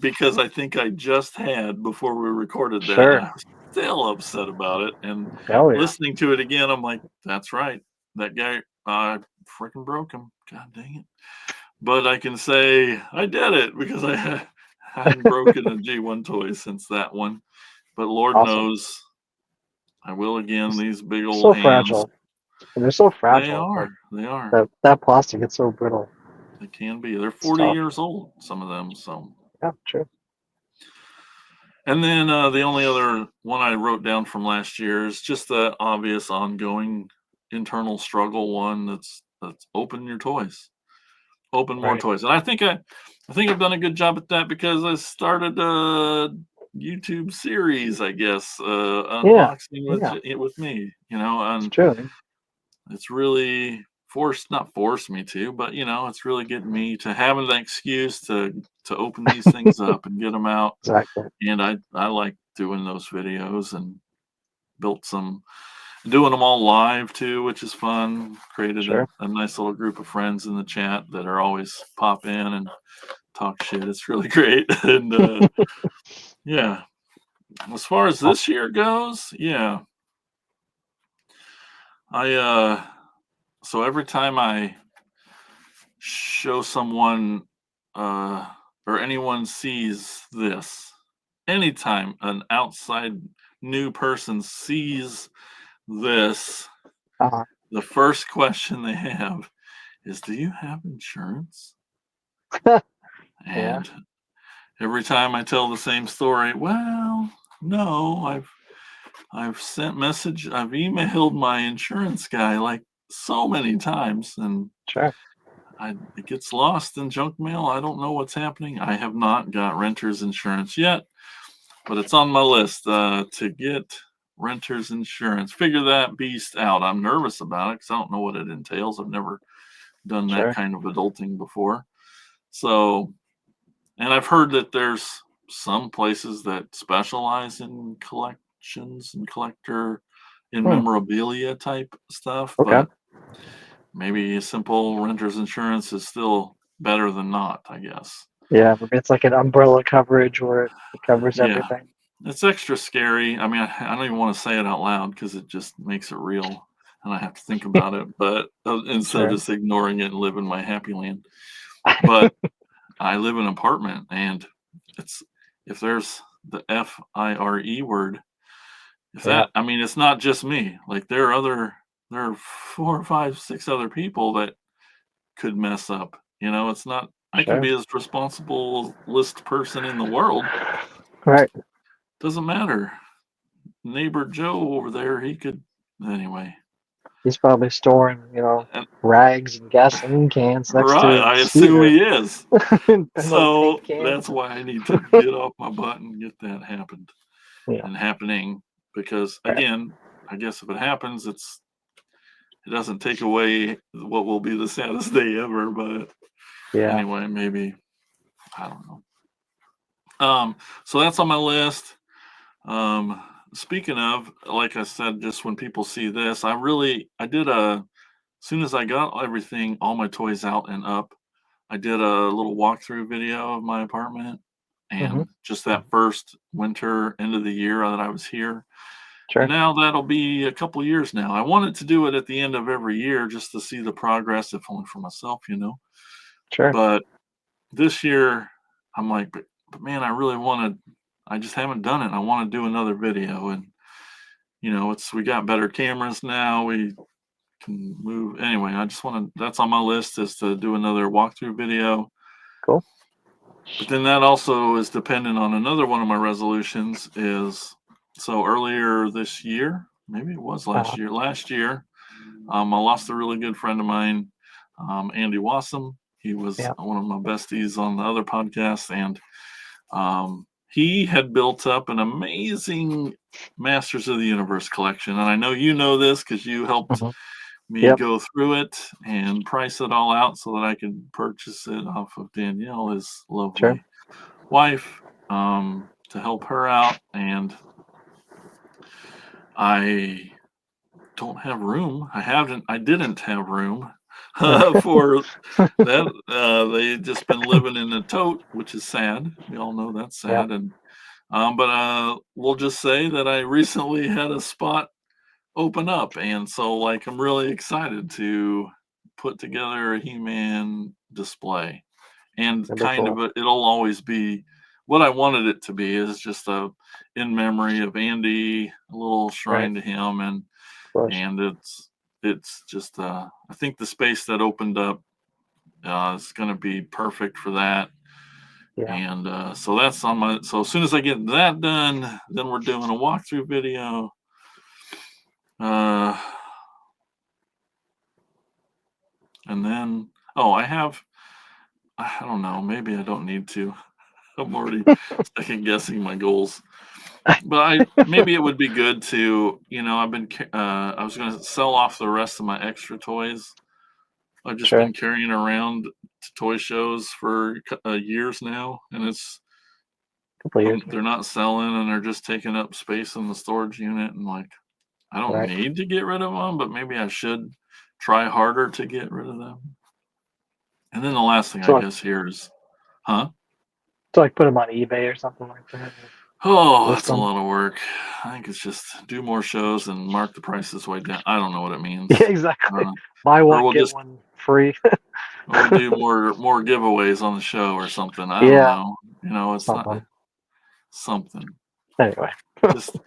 because I think I just had before we recorded that, Sure. and I was still upset about it. And Oh yeah. listening to it again, I'm like, that's right. That guy, I freaking broke him. God dang it. But I can say I did it because I hadn't broken a G1 toy since that one. But Lord Awesome. knows I will again. These big old So hands. fragile. And they're so They fragile. are. Like They are. that plastic, it's so brittle. They can be. They're It's 40 tough. years old, some of them. So. Yeah, true. And then the only other one I wrote down from last year is just the obvious ongoing internal struggle one that's open your toys. Open more Right. toys. And I think I've done a good job at that because I started a YouTube series, I guess, Yeah. unboxing Yeah. with me, you know, It's and true. it's really not forced me to, but you know, it's really getting me to having an excuse to open these things up and get them out. Exactly. And I like doing those videos and built some doing them all live too, which is fun. Created Sure. a nice little group of friends in the chat that are always pop in and talk shit. It's really great. And yeah, as far as this year goes, yeah, I so every time I show someone uh or anyone sees this, anytime an outside new person sees this, Uh-huh. the first question they have is, do you have insurance? Yeah. And every time I tell the same story, well, no, I've sent message, I've emailed my insurance guy like so many times, and Sure. it gets lost in junk mail. I don't know what's happening. I have not got renter's insurance yet, but it's on my list to get renter's insurance. Figure that beast out. I'm nervous about it because I don't know what it entails. I've never done that Sure. kind of adulting before. So, and I've heard that there's some places that specialize in collections and collector in Hmm. memorabilia type stuff, Okay. but maybe a simple renter's insurance is still better than not, I guess. Yeah, maybe it's like an umbrella coverage where it covers Yeah, everything. it's extra scary. I mean, I don't even want to say it out loud because it just makes it real and I have to think about it, but instead of Sure. just ignoring it and living my happy land. But I live in an apartment, and it's if there's the FIRE word, if Yeah. that, I mean, it's not just me. Like there are 4 or 5, 6 other people that could mess up. You know, it's not. I can Sure. be as responsible list person in the world. Right. Doesn't matter. Neighbor Joe over there, he could anyway. He's probably storing, And, rags and gasoline cans next to right, I his assume scooter he is. and little So paint cans. that's why I need to get off my butt and get that happened. Yeah. And happening because Right. again, I guess if it happens, it doesn't take away what will be the saddest day ever. But Yeah. anyway, maybe I don't know. So that's on my list. Um, Speaking of, like I said, just when people see this, I did as soon as I got everything, all my toys out and up, I did a little walkthrough video of my apartment Hmm. and just that first winter end of the year that I was here. And Sure. now that'll be a couple years now. I wanted to do it at the end of every year just to see the progress, if only for myself, you know. Sure. But this year, I'm like, but man, I just haven't done it. I want to do another video. And, you know, we got better cameras now. We can move. Anyway, that's on my list is to do another walkthrough video. Cool. But then that also is dependent on another one of my resolutions is so earlier this year, maybe it was Uh, last year, I lost a really good friend of mine, Andy Wassam. He was yeah. one of my besties on the other podcast, and he had built up an amazing Masters of the Universe collection. And I know you know this because you helped Hmm. me Yep. go through it and price it all out so that I could purchase it off of Danielle, his Sure. lovely wife, to help her out. And I don't have room. I didn't have room for that. They just been living in a tote, which is sad. We all know that's sad. And but we'll just say that I recently had a spot open up, and so like I'm really excited to put together a He-Man display, and That'd be kind of cool. it'll always be what I wanted it to be, is just a in memory of Andy, a little Right. shrine to him, Of course. and it's just I think the space that opened up is going to be perfect for that. Yeah. And so that's on my. So as soon as I get that done, then we're doing a walkthrough video. And then, I don't know, maybe I don't need to. I'm already second guessing my goals. But maybe it would be good to, I was going to sell off the rest of my extra toys. I've just Sure. been carrying around to toy shows for years now, and Couple years. they're not selling, and they're just taking up space in the storage unit. And like, I don't Right. need to get rid of them, but maybe I should try harder to get rid of them. And then the last thing I So, guess here is, huh? so like put them on eBay or something like that. Oh, List that's a them. lot of work. I think it's just do more shows and mark the prices way down. I don't know what it means. Yeah, exactly. Uh, Buy or one, we'll get just one free. or do more giveaways on the show or something. I don't Yeah, know. It's not something. something. Anyway, Just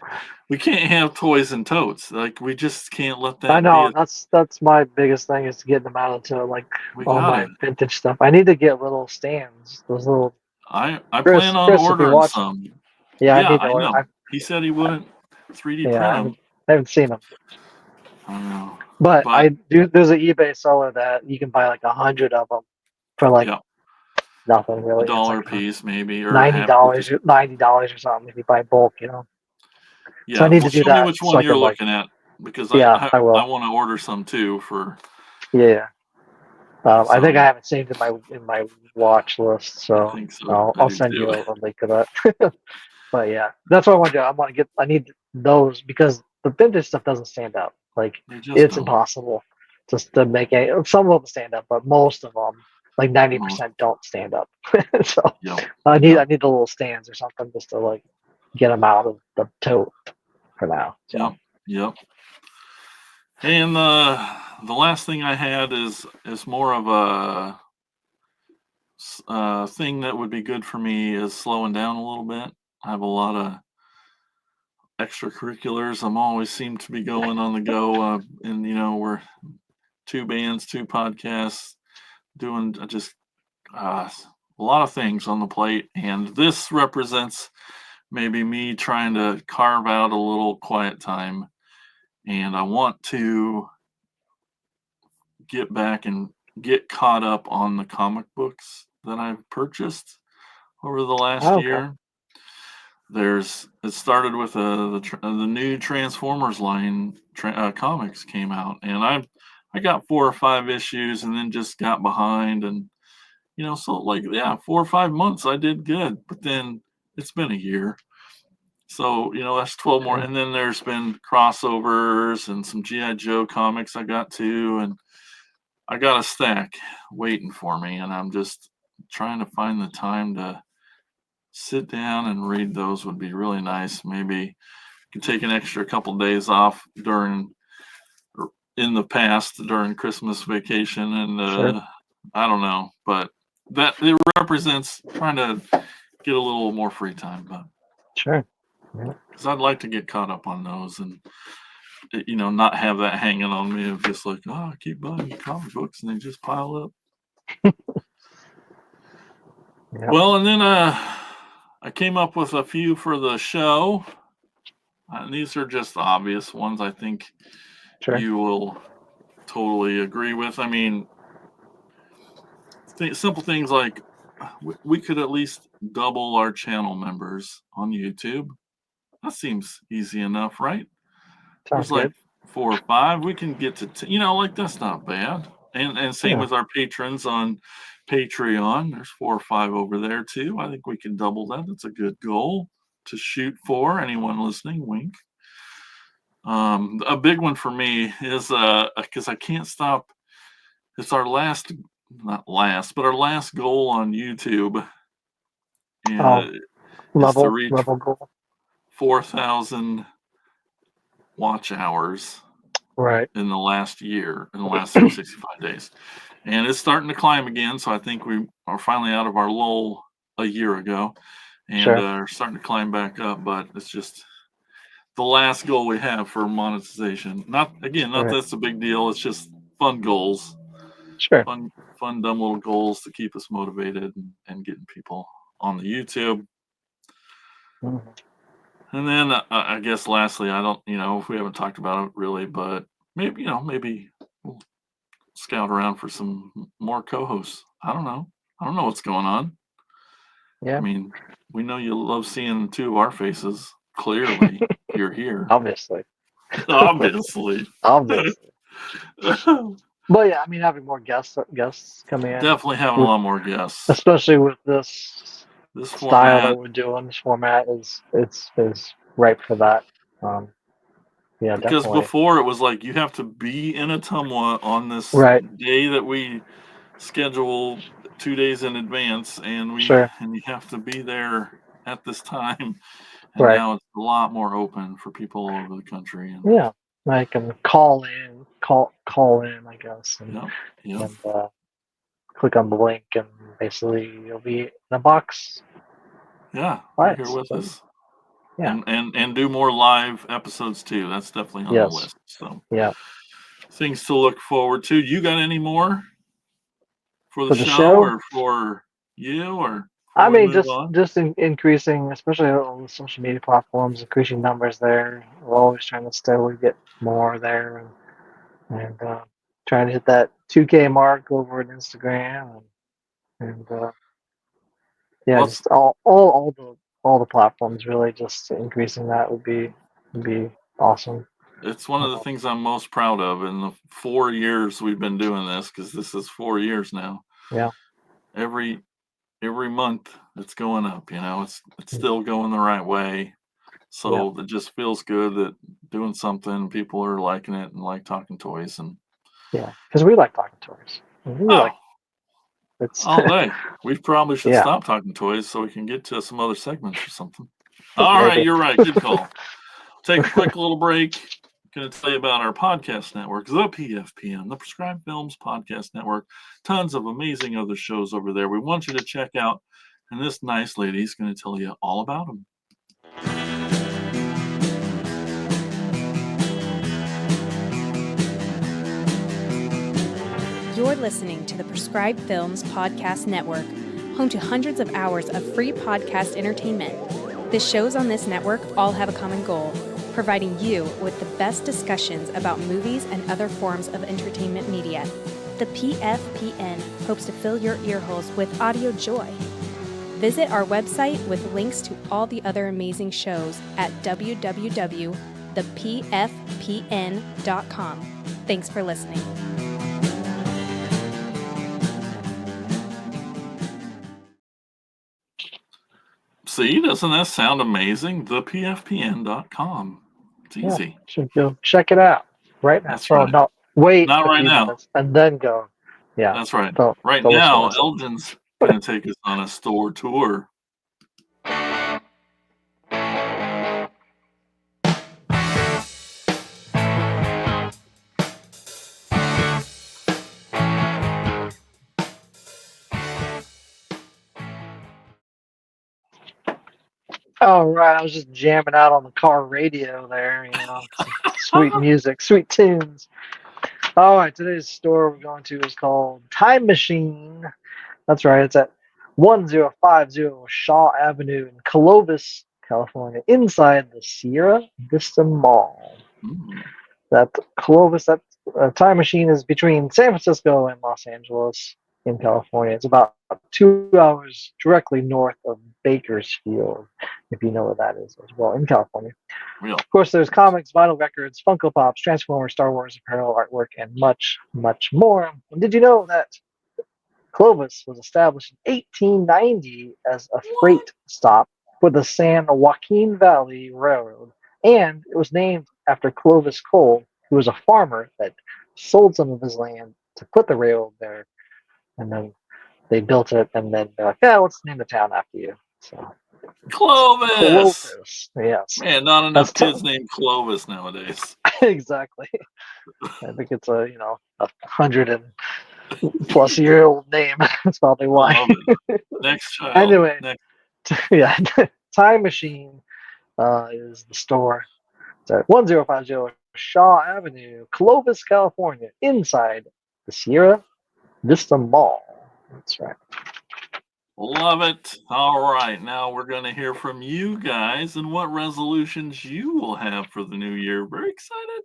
we can't have toys and totes. Like we just can't let I that be know a. that's my biggest thing is getting them out into like We all my gotta. vintage stuff. I need to get little stands. Those little I plan on Chris, if you're ordering watching, some. yeah, I Yeah, need to I order. know. He said he wouldn't 3D Yeah, print I them. haven't seen them, I know, but but I do. There's an eBay seller that you can buy like 100 of them for like yeah, nothing a really. It's dollar like a piece maybe, or ninety half. dollars, $90 or something if you buy bulk. So I Yeah, need well, to do show me that which so one I you're can like, looking at, because I yeah, I, I I will. want to order some too for Yeah. I think I so have it saved in my watch list, I so think so. I I'll do send too. you a link to that. But yeah, that's what I want to do. I need those because the vintage stuff doesn't stand up. Like They just it's don't. impossible just to make it. Some of them stand up, but most of them, like Most. 90%, don't stand up. So Yep. I Yep. need the little stands or something just to like get them out of the tote for now. Yep. So Yep. And the last thing I had is more of a thing that would be good for me is slowing down a little bit. I have a lot of extracurriculars. I'm always seem to be going on the go, and we're two bands, two podcasts, doing just a lot of things on the plate, and this represents maybe me trying to carve out a little quiet time. And I want to get back and get caught up on the comic books that I've purchased over the last okay, year. It started with the new Transformers line comics came out, and I got 4 or 5 issues, and then just got behind, and so like, yeah, 4 or 5 months I did good, but then it's been a year. So, that's 12 more. sure, And then there's been crossovers and some G.I. Joe comics I got to, and I got a stack waiting for me. And I'm just trying to find the time to sit down and read those would be really nice. Maybe I could take an extra couple days off in the past during Christmas vacation. And sure, I don't know, but that it represents trying to get a little more free time. But sure. Yeah. because I'd like to get caught up on those and not have that hanging on me of just like, oh, I keep buying comic books and they just pile up. Yeah. Well, and then I came up with a few for the show. And these are just the obvious ones. I think Sure. you will totally agree with. I mean, simple things like we could at least double our channel members on YouTube. That seems easy enough, right? Sounds There's like good. 4 or 5. We can get to, like that's not bad. And same Yeah. with our patrons on Patreon. There's 4 or 5 over there too. I think we can double that. That's a good goal to shoot for. Anyone listening, wink. A big one for me is because I can't stop it's our last, not last, but our last goal on YouTube. Is to reach level goal. 4,000 watch hours Right. in the last year, in the last 365 days. And it's starting to climb again. So I think we are finally out of our lull a year ago and Sure. are starting to climb back up. But it's just the last goal we have for monetization. Not Right. that's a big deal. It's just fun goals, Sure. fun, dumb little goals to keep us motivated and getting people on the YouTube. Mhm. And then I guess lastly, I don't, if we haven't talked about it really, but maybe, maybe we'll scout around for some more co-hosts. I don't know. I don't know what's going on. Yeah. I mean, we know you love seeing two of our faces. Clearly, you're here. Obviously. Obviously. Obviously. But yeah, I mean, having more guests come in, Definitely having a lot more guests. especially with this This style that format, we're doing. This format is ripe for that. Yeah, because definitely. before it was like you have to be in Ottumwa on this Right. day that we schedule 2 days in advance, and Sure. you have to be there at this time. And Right. now it's a lot more open for people all over the country. And Yeah, I can call in, I guess, yep. and click on the link, and basically you'll be in a box. Yeah, Right. right here with us. Yeah. And do more live episodes too. That's definitely on the Yes. list. So Yeah. things to look forward to. You got any more for For the the show show, or for you, or I before we mean, move on? just increasing, especially on the social media platforms, increasing numbers there. We're always trying to steadily get more there, and trying to hit that 2K mark over on Instagram, and yeah, Well, just all the platforms really just increasing that would be awesome. it's one of the things I'm most proud of in the 4 years we've been doing this, because this is 4 years now. Yeah. Every month it's going up, it's still going the right way. So it just feels good that doing something, people are liking it and like talking toys. And Yeah, because we like talking toys. We like it's all day. We probably should yeah, stop talking toys so we can get to some other segments or something. All right, maybe. you're right. Good call. Take a quick little break. Going to tell you about our podcast network, the PFPN, the Prescribed Films Podcast Network. Tons of amazing other shows over there we want you to check out. And this nice lady is going to tell you all about them. You're listening to the Prescribed Films Podcast Network, home to hundreds of hours of free podcast entertainment. The shows on this network all have a common goal: providing you with the best discussions about movies and other forms of entertainment media. The PFPN hopes to fill your earholes with audio joy. Visit our website with links to all the other amazing shows at www.thepfpn.com. Thanks for listening. See, doesn't that sound amazing? Thepfpn.com. It's easy. Yeah, should go check it out right now. That's right. No, wait Not a right few now. minutes and then go. Yeah, That's right. don't Right listen to now, myself. Elgin's going to take us on a store tour. Oh right, I was just jamming out on the car radio there. Some sweet music, sweet tunes. All right, today's store we're going to is called Time Machine. That's right, it's at 1050 Shaw Avenue in Clovis, California, inside the Sierra Vista Mall. That Time Machine is between San Francisco and Los Angeles in California. It's about 2 hours directly north of Bakersfield, if you know where that is as well, in California. Real. Of course, there's comics, vinyl records, Funko Pops, Transformers, Star Wars apparel, artwork, and much, much more. And did you know that Clovis was established in 1890 as a freight stop for the San Joaquin Valley Railroad, and it was named after Clovis Cole, who was a farmer that sold some of his land to put the rail there, and then they built it, and then they're like, yeah, let's name the town after you. So Clovis. Clovis, yes. Man, not enough That's kids named Clovis nowadays. exactly. I think it's a 100+ year old name. That's probably why. Love it. Next child. Anyway, Next. yeah, Time Machine is the store. It's at 1050 Shaw Avenue, Clovis, California, inside the Sierra Vista Mall. That's right. Love it. All right. Now we're going to hear from you guys and what resolutions you will have for the new year. Very excited.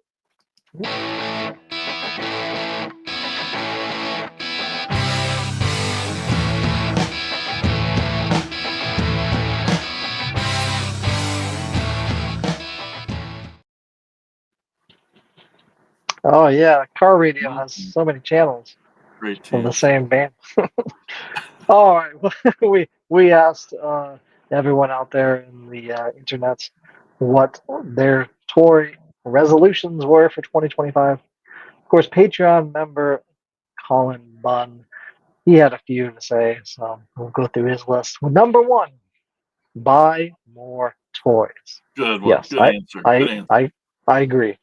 Oh yeah, car radio has so many channels Great from the tunes. same band. All right, we asked everyone out there in the internet what their toy resolutions were for 2025. Of course, Patreon member Colin Bunn, he had a few to say, so we'll go through his list. Well, number one, buy more toys. Good one. Yes, Good answer. Good answer. I agree.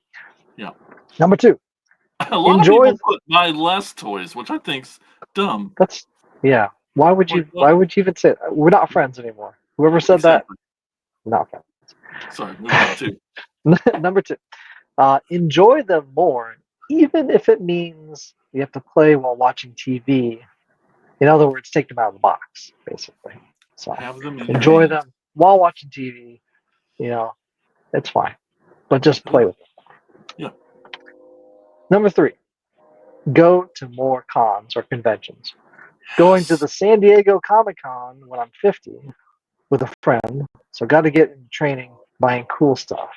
Yeah. Number two, A lot enjoy. of people put buy less toys, which I think's dumb. That's yeah. Why would you? Why would you even say that? We're not friends anymore. Whoever said Exactly. that, not friends. Sorry, moving on to Number two, enjoy them more, even if it means you have to play while watching TV. In other words, take them out of the box, basically. So have them in enjoy your hands. them while watching TV. It's fine, but just play with them. Yeah. Number three, go to more cons or conventions. Going to the San Diego Comic-Con when I'm 50 with a friend, so got to get in training buying cool stuff.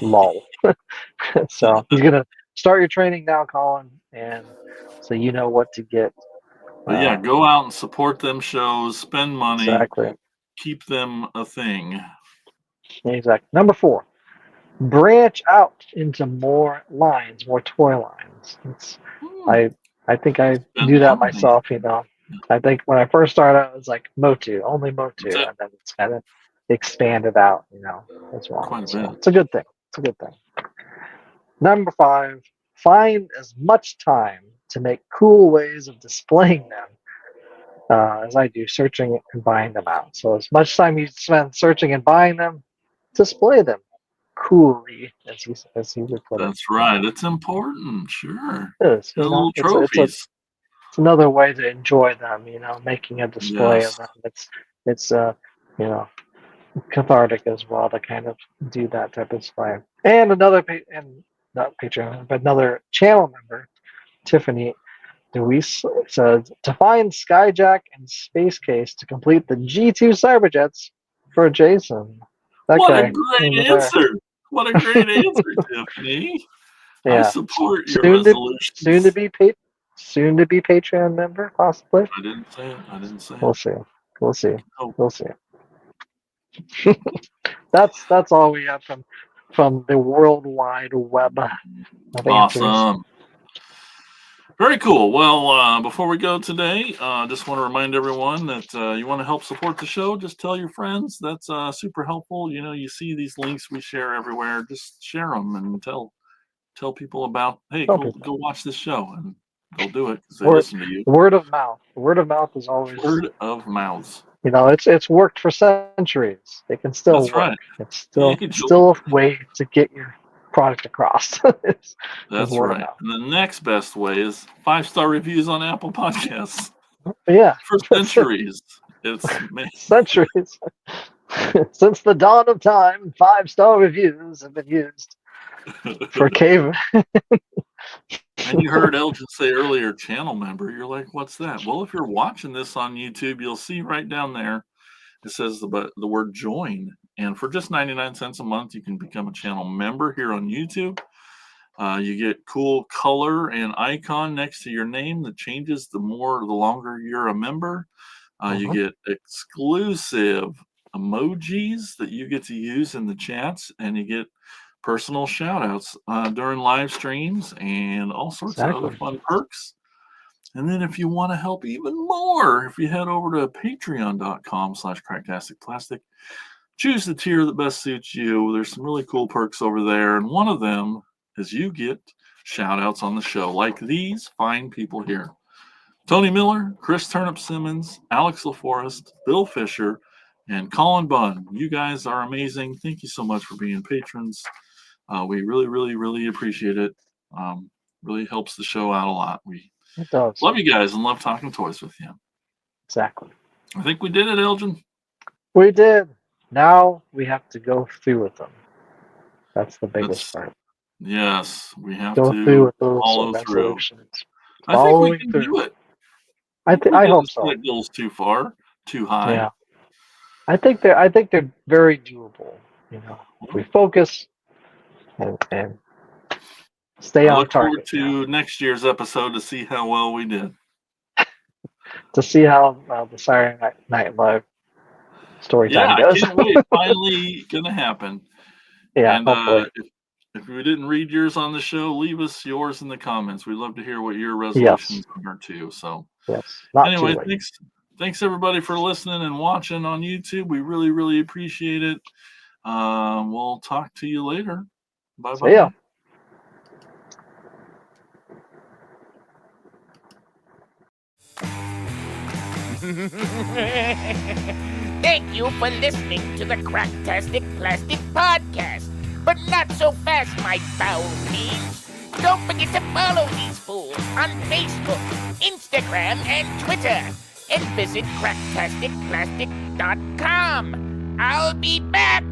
Lol. So he's gonna start your training now, Colin, and so you know what to get. But yeah, go out and support them shows, spend money, Exactly. keep them a thing. Exactly. Number four, branch out into more lines, more toy lines. I think I Spend do that money. myself. I think when I first started out, it was like Motu, only Motu, That's it. and then it's kind of expanded out, as well. Quite a So bit. it's a good thing. It's a good thing. Number five, find as much time to make cool ways of displaying them as I do searching and buying them out. So as much time you spend searching and buying them, display them coolly, as he would put it. That's right. It's important. Sure. It is, Little it's trophies. it's another way to enjoy them. Making a display Yes. of them. It's cathartic as well to kind of do that type of display. And not Patreon, but another channel member, Tiffany Deweese, says to find Skyjack and Space Case to complete the G2 Cyberjets for Jason. What a Guy great over there. answer. What a great answer, Tiffany. I Yeah. support your Soon resolutions. soon to be Patreon member, possibly. I didn't say it. We'll see. We'll see. Oh. We'll see. That's all we have from the World Wide Web of answers. Awesome. Very cool. Well, before we go today, just want to remind everyone that you want to help support the show, just tell your friends. That's super helpful. You see these links we share everywhere. Just share them and tell people about, hey, go watch this show, and they'll do it because they listen to you. Word of mouth. Word of mouth is always word of mouth. It's worked for centuries. It can still That's work. right. It's still a way to get your product across. That's right. And the next best way is 5-star reviews on Apple Podcasts. Yeah. For centuries. It's centuries. Since the dawn of time, 5-star reviews have been used for cave. And you heard Elgin say earlier, channel member. You're like, what's that? Well, if you're watching this on YouTube, you'll see right down there, it says the word join. And for just 99 cents a month, you can become a channel member here on YouTube. You get cool color and icon next to your name that changes the longer you're a member. You get exclusive emojis that you get to use in the chats, and you get personal shout outs during live streams and all sorts of other fun perks. And then if you want to help even more, if you head over to patreon.com/Cracktastic Plastic, choose the tier that best suits you. There's some really cool perks over there. And one of them is you get shout outs on the show, like these fine people here: Tony Miller, Chris Turnip Simmons, Alex LaForest, Bill Fisher, and Colin Bunn. You guys are amazing. Thank you so much for being patrons. We really, really, really appreciate it. Really helps the show out a lot. We It does. love you guys and love talking toys with you. Exactly. I think we did it, Elgin. We did. Now we have to go through with them. That's the biggest part. Yes, we have Go to through with those follow through. resolutions. I think we Following can through. do it. I hope so. Set goals too far, too high. Yeah. I think they're very doable. You know, if we focus and stay I on look forward target. to next year's episode to see how well we did. To see how the Saturday Night Live story Yeah, time I goes. can't wait. Finally gonna happen. Yeah, And hopefully. if we didn't read yours on the show, leave us yours in the comments. We'd love to hear what your resolutions are too. So Yes. Not anyway, too late. thanks everybody for listening and watching on YouTube. We really, really appreciate it. We'll talk to you later. Bye bye. See ya. Thank you for listening to the Cracktastic Plastic Podcast. But not so fast, my foul fiends. Don't forget to follow these fools on Facebook, Instagram, and Twitter. And visit cracktasticplastic.com. I'll be back.